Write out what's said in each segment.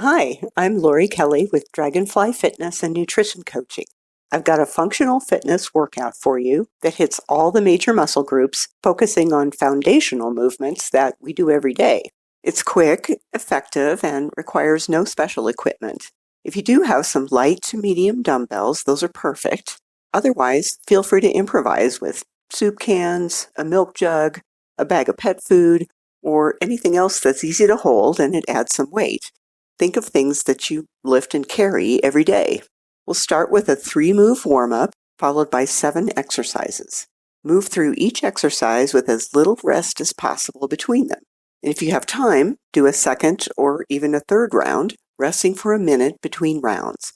Hi, I'm Lori Kelly with Dragonfly Fitness and Nutrition Coaching. I've got a functional fitness workout for you that hits all the major muscle groups, focusing on foundational movements that we do every day. It's quick, effective, and requires no special equipment. If you do have some light to medium dumbbells, those are perfect. Otherwise, feel free to improvise with soup cans, a milk jug, a bag of pet food, or anything else that's easy to hold and it adds some weight. Think of things that you lift and carry every day. We'll start with a 3-move warm-up, followed by 7 exercises. Move through each exercise with as little rest as possible between them. And if you have time, do a second or even a third round, resting for a minute between rounds.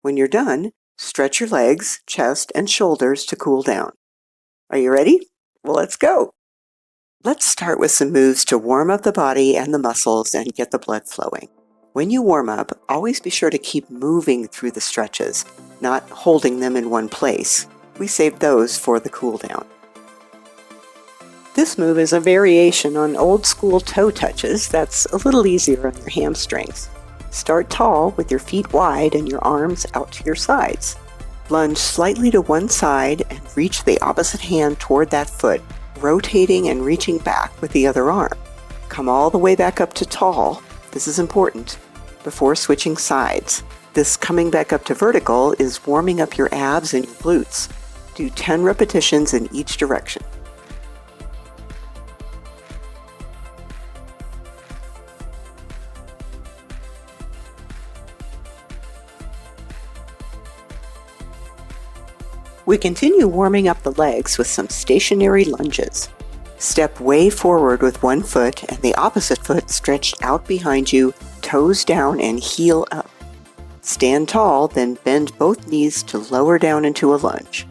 When you're done, stretch your legs, chest, and shoulders to cool down. Are you ready? Well, let's go. Let's start with some moves to warm up the body and the muscles and get the blood flowing. When you warm up, always be sure to keep moving through the stretches, not holding them in one place. We saved those for the cool down. This move is a variation on old school toe touches that's a little easier on your hamstrings. Start tall with your feet wide and your arms out to your sides. Lunge slightly to one side and reach the opposite hand toward that foot, rotating and reaching back with the other arm. Come all the way back up to tall. This is important. Before switching sides. This coming back up to vertical is warming up your abs and your glutes. Do 10 repetitions in each direction. We continue warming up the legs with some stationary lunges. Step way forward with one foot and the opposite foot stretched out behind you, toes down and heel up. Stand tall, then bend both knees to lower down into a lunge.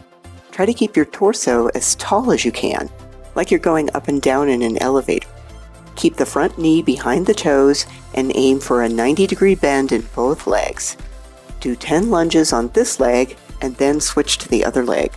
Try to keep your torso as tall as you can, like you're going up and down in an elevator. Keep the front knee behind the toes and aim for a 90-degree bend in both legs. Do 10 lunges on this leg and then switch to the other leg.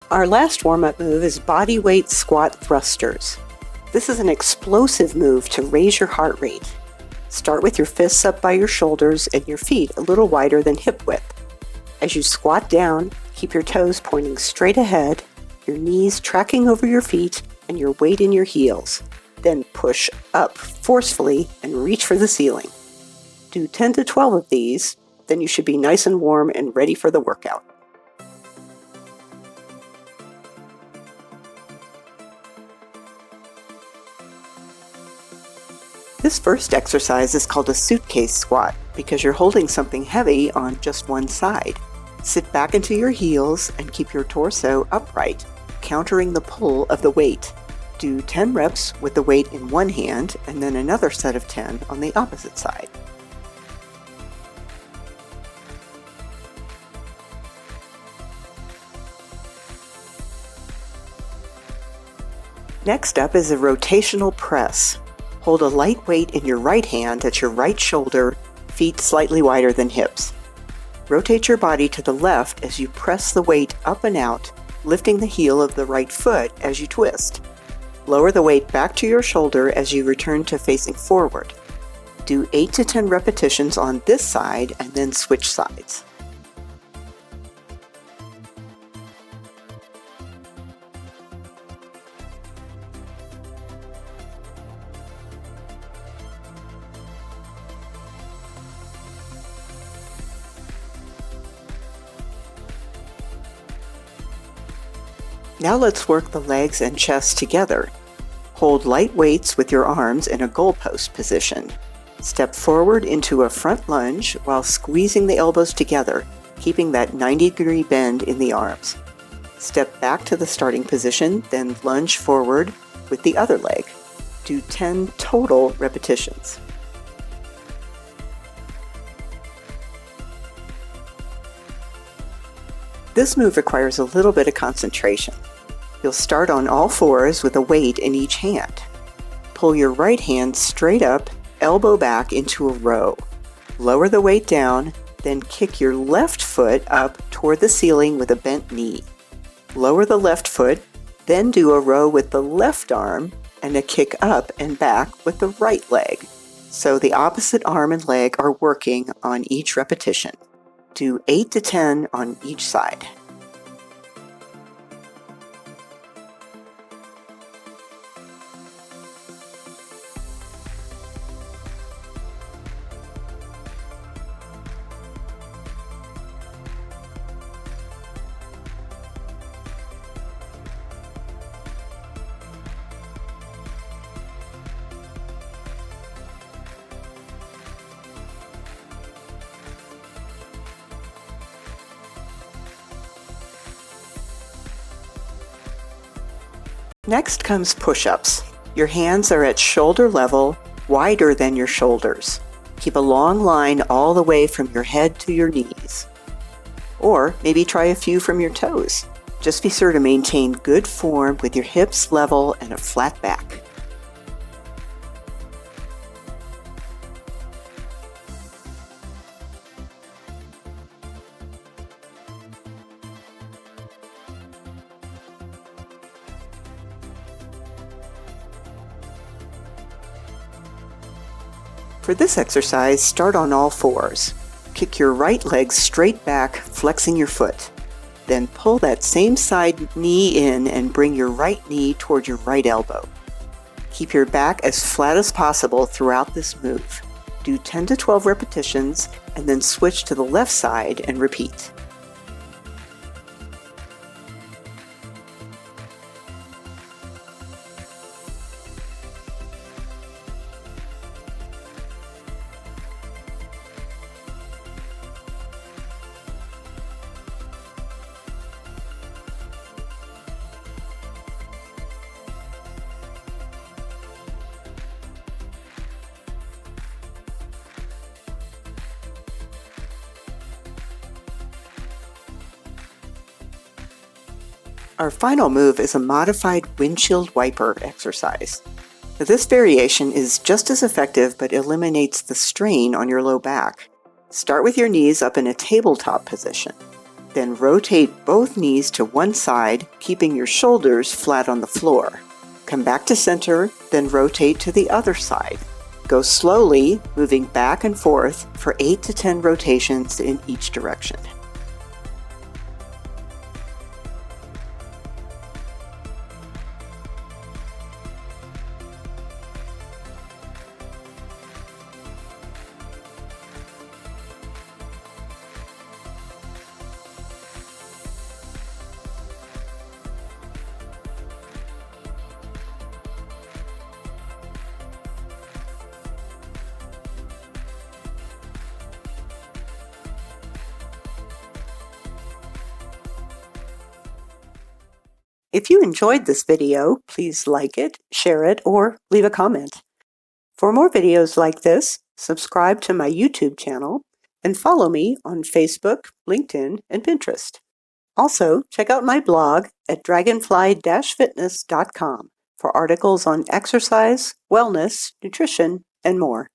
Our last warm-up move is body weight squat thrusters. This is an explosive move to raise your heart rate. Start with your fists up by your shoulders and your feet a little wider than hip width. As you squat down, keep your toes pointing straight ahead, your knees tracking over your feet, and your weight in your heels. Then push up forcefully and reach for the ceiling. Do 10 to 12 of these, then you should be nice and warm and ready for the workout. This first exercise is called a suitcase squat because you're holding something heavy on just one side. Sit back into your heels and keep your torso upright, countering the pull of the weight. Do 10 reps with the weight in one hand and then another set of 10 on the opposite side. Next up is a rotational press. Hold a light weight in your right hand at your right shoulder, feet slightly wider than hips. Rotate your body to the left as you press the weight up and out, lifting the heel of the right foot as you twist. Lower the weight back to your shoulder as you return to facing forward. Do 8 to 10 repetitions on this side and then switch sides. Now let's work the legs and chest together. Hold light weights with your arms in a goalpost position. Step forward into a front lunge while squeezing the elbows together, keeping that 90-degree bend in the arms. Step back to the starting position, then lunge forward with the other leg. Do 10 total repetitions. This move requires a little bit of concentration. You'll start on all fours with a weight in each hand. Pull your right hand straight up, elbow back into a row. Lower the weight down, then kick your left foot up toward the ceiling with a bent knee. Lower the left foot, then do a row with the left arm and a kick up and back with the right leg. So the opposite arm and leg are working on each repetition. Do 8 to 10 on each side. Next comes push-ups. Your hands are at shoulder level, wider than your shoulders. Keep a long line all the way from your head to your knees. Or maybe try a few from your toes. Just be sure to maintain good form with your hips level and a flat back. For this exercise, start on all fours. Kick your right leg straight back, flexing your foot. Then pull that same side knee in and bring your right knee toward your right elbow. Keep your back as flat as possible throughout this move. Do 10 to 12 repetitions and then switch to the left side and repeat. Our final move is a modified windshield wiper exercise. This variation is just as effective but eliminates the strain on your low back. Start with your knees up in a tabletop position. Then rotate both knees to one side, keeping your shoulders flat on the floor. Come back to center, then rotate to the other side. Go slowly, moving back and forth for 8 to 10 rotations in each direction. If you enjoyed this video, please like it, share it, or leave a comment. For more videos like this, subscribe to my YouTube channel and follow me on Facebook, LinkedIn, and Pinterest. Also, check out my blog at dragonfly-fitness.com for articles on exercise, wellness, nutrition, and more.